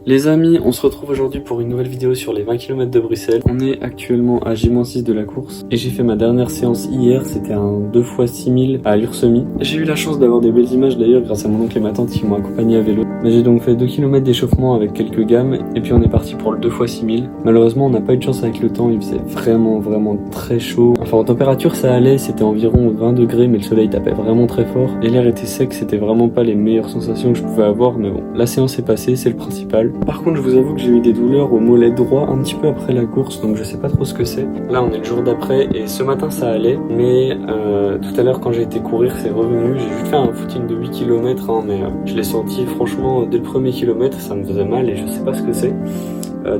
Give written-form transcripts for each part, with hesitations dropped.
Les amis, on se retrouve aujourd'hui pour une nouvelle vidéo sur les 20 km de Bruxelles. On est actuellement à J-6 de la course et j'ai fait ma dernière séance hier, c'était un 2x6000 à l'Ursemi. J'ai eu la chance d'avoir des belles images d'ailleurs grâce à mon oncle et ma tante qui m'ont accompagné à vélo. Mais j'ai donc fait 2 km d'échauffement avec quelques gammes et puis on est parti pour le 2x6000. Malheureusement on n'a pas eu de chance avec le temps, il faisait vraiment très chaud. Enfin en température ça allait, c'était environ 20 degrés mais le soleil tapait vraiment très fort. Et l'air était sec, c'était vraiment pas les meilleures sensations que je pouvais avoir, mais bon, la séance est passée, c'est le principal. Par contre, je vous avoue que j'ai eu des douleurs au mollet droit un petit peu après la course, donc je sais pas trop ce que c'est. Là, on est le jour d'après et ce matin ça allait, mais tout à l'heure quand j'ai été courir, c'est revenu. J'ai juste fait un footing de 8 km, mais je l'ai senti franchement dès le premier kilomètre, ça me faisait mal et je sais pas ce que c'est.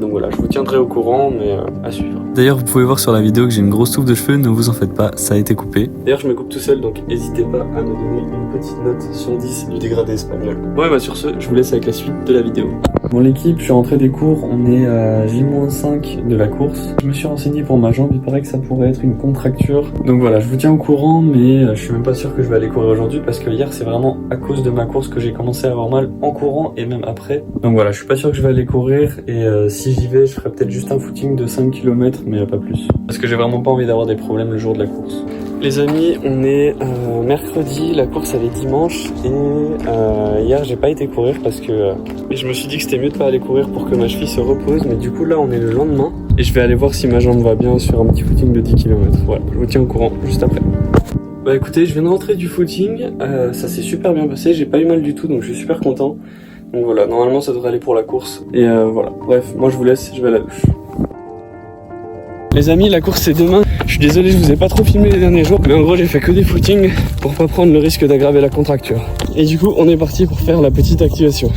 Donc voilà, je vous tiendrai au courant, mais à suivre. D'ailleurs, vous pouvez voir sur la vidéo que j'ai une grosse touffe de cheveux, ne vous en faites pas, ça a été coupé. D'ailleurs, je me coupe tout seul, donc n'hésitez pas à me donner une petite note sur 10 du dégradé espagnol. Ouais, bah sur ce, je vous laisse avec la suite de la vidéo. Bon l'équipe, je suis rentré des cours, on est à J-5 de la course. Je me suis renseigné pour ma jambe, il paraît que ça pourrait être une contracture. Donc voilà, je vous tiens au courant, mais je suis même pas sûr que je vais aller courir aujourd'hui parce que hier c'est vraiment à cause de ma course que j'ai commencé à avoir mal en courant et même après. Donc voilà, je suis pas sûr que je vais aller courir et si j'y vais, je ferai peut-être juste un footing de 5 km, mais pas plus. Parce que j'ai vraiment pas envie d'avoir des problèmes le jour de la course. Les amis, on est mercredi, la course elle est dimanche et hier j'ai pas été courir parce que je me suis dit que c'était mieux de pas aller courir pour que ma cheville se repose, mais du coup là on est le lendemain et je vais aller voir si ma jambe va bien sur un petit footing de 10 km. Voilà, je vous tiens au courant juste après. Bah écoutez, je viens de rentrer du footing, ça s'est super bien passé, j'ai pas eu mal du tout donc je suis super content. Donc voilà, normalement ça devrait aller pour la course et voilà. Bref, moi je vous laisse, je vais à la douche. Les amis, la course c'est demain. Je suis désolé, je vous ai pas trop filmé les derniers jours, mais en gros j'ai fait que des footings pour pas prendre le risque d'aggraver la contracture. Et du coup, on est parti pour faire la petite activation.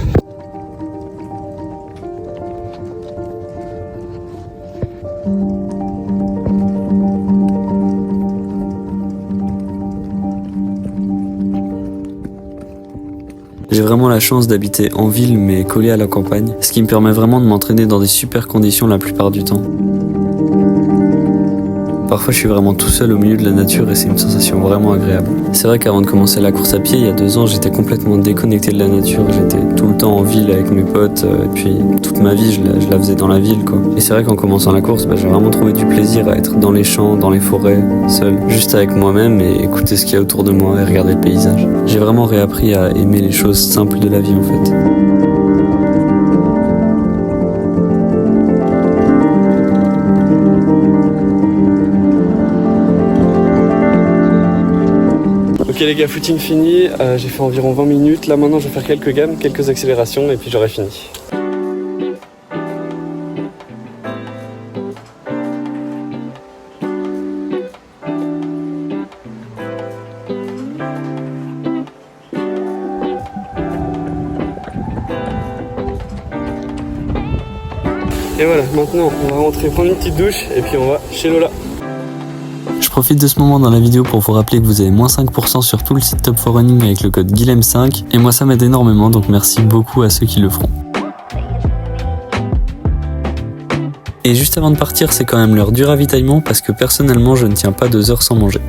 J'ai vraiment la chance d'habiter en ville mais collé à la campagne, ce qui me permet vraiment de m'entraîner dans des super conditions la plupart du temps. Parfois je suis vraiment tout seul au milieu de la nature et c'est une sensation vraiment agréable. C'est vrai qu'avant de commencer la course à pied, il y a 2 ans, j'étais complètement déconnecté de la nature. J'étais tout le temps en ville avec mes potes et puis toute ma vie je la faisais dans la ville quoi. Et c'est vrai qu'en commençant la course, j'ai vraiment trouvé du plaisir à être dans les champs, dans les forêts, seul, juste avec moi-même et écouter ce qu'il y a autour de moi et regarder le paysage. J'ai vraiment réappris à aimer les choses simples de la vie en fait. Ok les gars, footing fini, j'ai fait environ 20 minutes, là maintenant je vais faire quelques gammes, quelques accélérations et puis j'aurai fini. Et voilà, maintenant on va rentrer prendre une petite douche et puis on va chez Lola. Je profite de ce moment dans la vidéo pour vous rappeler que vous avez moins 5% sur tout le site Top 4 Running avec le code Guilhem5 et moi ça m'aide énormément donc merci beaucoup à ceux qui le feront. Et juste avant de partir, c'est quand même l'heure du ravitaillement parce que personnellement je ne tiens pas 2 heures sans manger.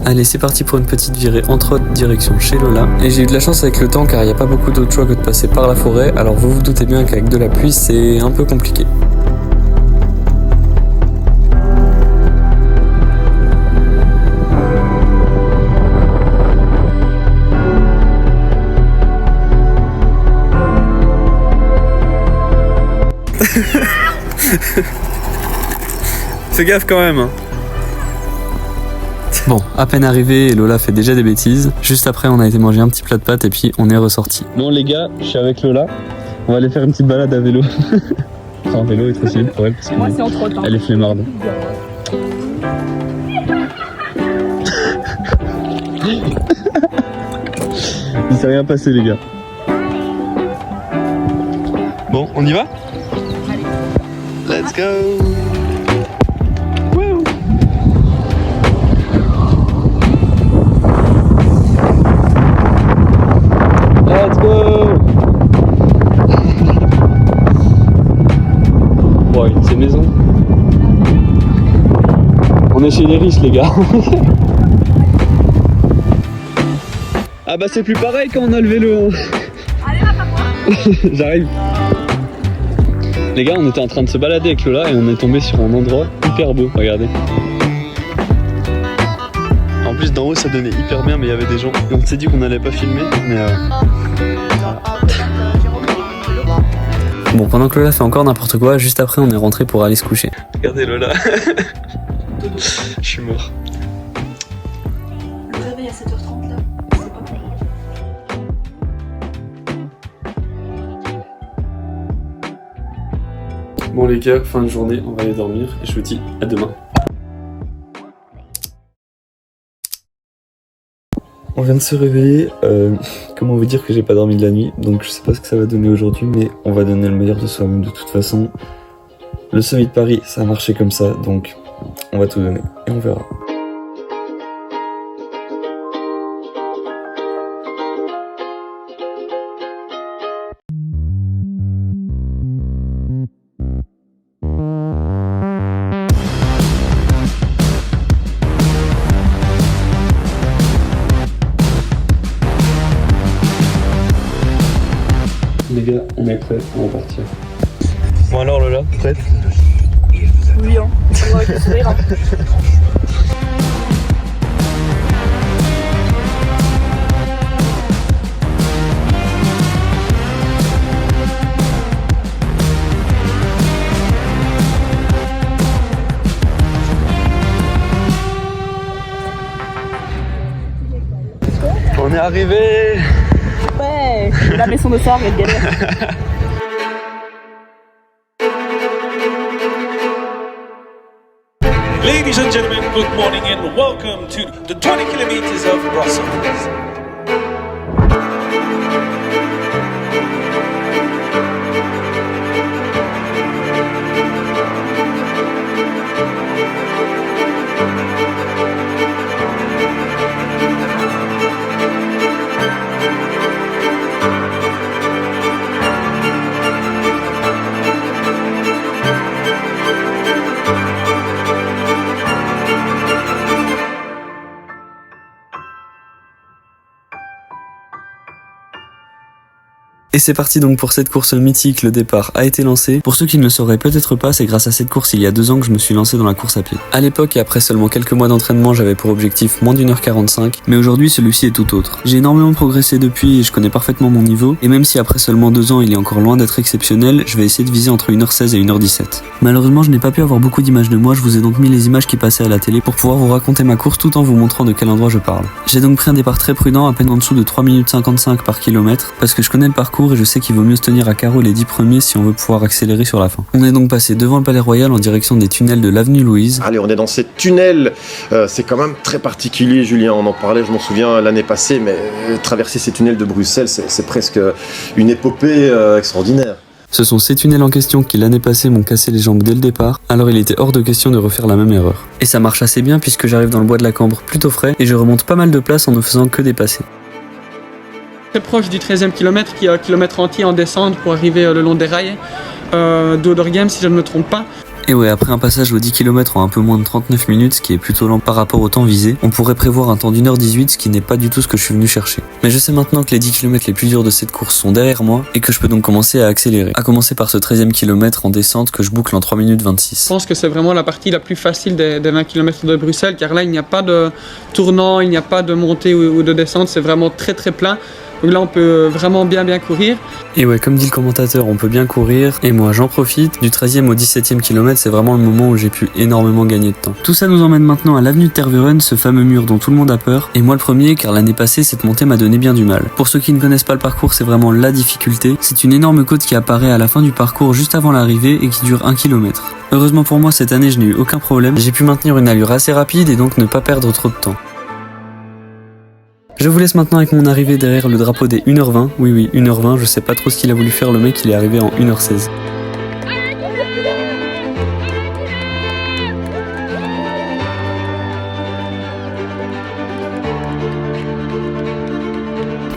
Allez, c'est parti pour une petite virée entre autres direction chez Lola. Et j'ai eu de la chance avec le temps car il n'y a pas beaucoup d'autres choix que de passer par la forêt. Alors vous vous doutez bien qu'avec de la pluie c'est un peu compliqué. Fais gaffe quand même hein. Bon, à peine arrivé, Lola fait déjà des bêtises. Juste après, on a été manger un petit plat de pâtes et puis on est ressorti. Bon les gars, je suis avec Lola. On va aller faire une petite balade à vélo. Enfin, vélo est trop facile pour elle parce qu'elle est flemmarde. Il s'est rien passé les gars. Bon, on y va? Allez. Let's go! est chez les riches les gars. Ah bah c'est plus pareil quand on a le vélo. Allez là papa. J'arrive. Les gars, on était en train de se balader avec Lola et on est tombé sur un endroit hyper beau, regardez. En plus d'en haut ça donnait hyper bien mais il y avait des gens. Et on s'est dit qu'on n'allait pas filmer mais Bon, pendant que Lola fait encore n'importe quoi, juste après on est rentré pour aller se coucher. Regardez Lola. Je suis mort. Le réveil à 7h30 là, c'est pas pareil. Bon les gars, fin de journée, on va aller dormir et je vous dis à demain. On vient de se réveiller, comment vous dire que j'ai pas dormi de la nuit, donc je sais pas ce que ça va donner aujourd'hui, mais on va donner le meilleur de soi-même de toute façon. Le Summit de Paris, ça a marché comme ça, donc on va tout donner et on verra. Les gars, on est prêts, on va partir. Bon alors Lola, prête? Oui, hein. Avec le sourire. Hein. On est arrivé. Ouais, la maison de soir, elle galère. Ladies and gentlemen, good morning and welcome to the 20 kilometers of Brussels. Et c'est parti donc pour cette course mythique, le départ a été lancé. Pour ceux qui ne le sauraient peut-être pas, c'est grâce à cette course il y a 2 ans que je me suis lancé dans la course à pied. À l'époque et après seulement quelques mois d'entraînement, j'avais pour objectif moins d'1h45, mais aujourd'hui celui-ci est tout autre. J'ai énormément progressé depuis et je connais parfaitement mon niveau, et même si après seulement 2 ans il est encore loin d'être exceptionnel, je vais essayer de viser entre 1h16 et 1h17. Malheureusement je n'ai pas pu avoir beaucoup d'images de moi, je vous ai donc mis les images qui passaient à la télé pour pouvoir vous raconter ma course tout en vous montrant de quel endroit je parle. J'ai donc pris un départ très prudent, à peine en dessous de 3 minutes 55 par kilomètre, parce que je connais le parcours et je sais qu'il vaut mieux se tenir à carreau les 10 premiers si on veut pouvoir accélérer sur la fin. On est donc passé devant le Palais Royal en direction des tunnels de l'avenue Louise. Allez, on est dans ces tunnels, c'est quand même très particulier Julien, on en parlait, je m'en souviens l'année passée, mais traverser ces tunnels de Bruxelles, c'est presque une épopée extraordinaire. Ce sont ces tunnels en question qui l'année passée m'ont cassé les jambes dès le départ, alors il était hors de question de refaire la même erreur. Et ça marche assez bien puisque j'arrive dans le bois de la Cambre plutôt frais et je remonte pas mal de place en ne faisant que dépasser. Très proche du 13e kilomètre qui est un kilomètre entier en descente pour arriver le long des rails d'Oderghem si je ne me trompe pas. Et ouais, après un passage aux 10 km en un peu moins de 39 minutes, ce qui est plutôt lent par rapport au temps visé, on pourrait prévoir un temps d'1h18, ce qui n'est pas du tout ce que je suis venu chercher. Mais je sais maintenant que les 10 km les plus durs de cette course sont derrière moi et que je peux donc commencer à accélérer. À commencer par ce 13e kilomètre en descente que je boucle en 3 minutes 26. Je pense que c'est vraiment la partie la plus facile des 20 km de Bruxelles car là il n'y a pas de tournant, il n'y a pas de montée ou de descente, c'est vraiment très très plein. Donc là on peut vraiment bien courir. Et ouais, comme dit le commentateur, on peut bien courir, et moi j'en profite. Du 13e au 17e kilomètre, c'est vraiment le moment où j'ai pu énormément gagner de temps. Tout ça nous emmène maintenant à l'avenue de Tervuren, ce fameux mur dont tout le monde a peur, et moi le premier car l'année passée cette montée m'a donné bien du mal. Pour ceux qui ne connaissent pas le parcours, c'est vraiment la difficulté. C'est une énorme côte qui apparaît à la fin du parcours juste avant l'arrivée et qui dure 1 km. Heureusement pour moi cette année je n'ai eu aucun problème, j'ai pu maintenir une allure assez rapide et donc ne pas perdre trop de temps. Je vous laisse maintenant avec mon arrivée derrière le drapeau des 1h20. Oui, 1h20, je sais pas trop ce qu'il a voulu faire le mec, il est arrivé en 1h16.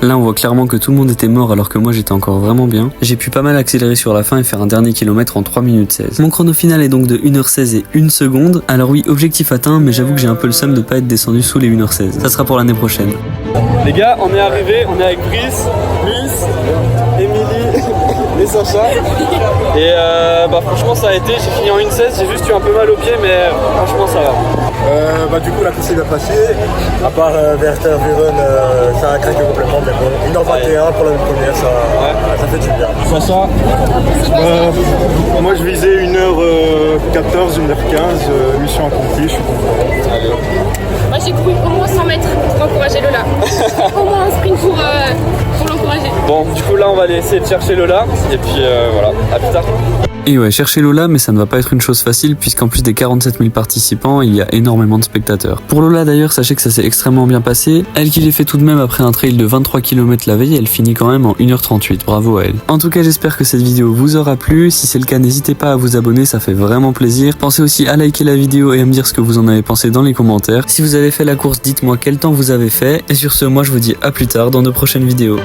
Là on voit clairement que tout le monde était mort alors que moi j'étais encore vraiment bien. J'ai pu pas mal accélérer sur la fin et faire un dernier kilomètre en 3 minutes 16. Mon chrono final est donc de 1h16 et 1 seconde. Alors oui, objectif atteint, mais j'avoue que j'ai un peu le seum de pas être descendu sous les 1h16. Ça sera pour l'année prochaine. Les gars, on est arrivés, on est avec Brice, Luis, Émilie et Sacha. Et franchement ça a été, j'ai fini en 1h16, j'ai juste eu un peu mal au pied mais franchement ça va. Du coup la course est bien passée, à part Werther Vuren, ça a craqué complètement, mais bon, 1h21 pour la première, ça fait du bien. Sacha, moi je visais 1h14, 1h15, mission accomplie, je suis content. Allez. Moi j'ai couru au moins 100 mètres pour encourager Lola. Au moins un sprint pour l'encourager. Bon, du coup là on va aller essayer de chercher Lola et puis voilà, à plus tard. Et ouais, chercher Lola, mais ça ne va pas être une chose facile puisqu'en plus des 47 000 participants, il y a énormément de spectateurs. Pour Lola d'ailleurs, sachez que ça s'est extrêmement bien passé. Elle qui l'ait fait tout de même après un trail de 23 km la veille, elle finit quand même en 1h38. Bravo à elle. En tout cas, j'espère que cette vidéo vous aura plu. Si c'est le cas, n'hésitez pas à vous abonner, ça fait vraiment plaisir. Pensez aussi à liker la vidéo et à me dire ce que vous en avez pensé dans les commentaires. Si vous avez fait la course, dites-moi quel temps vous avez fait. Et sur ce, moi je vous dis à plus tard dans de prochaines vidéos.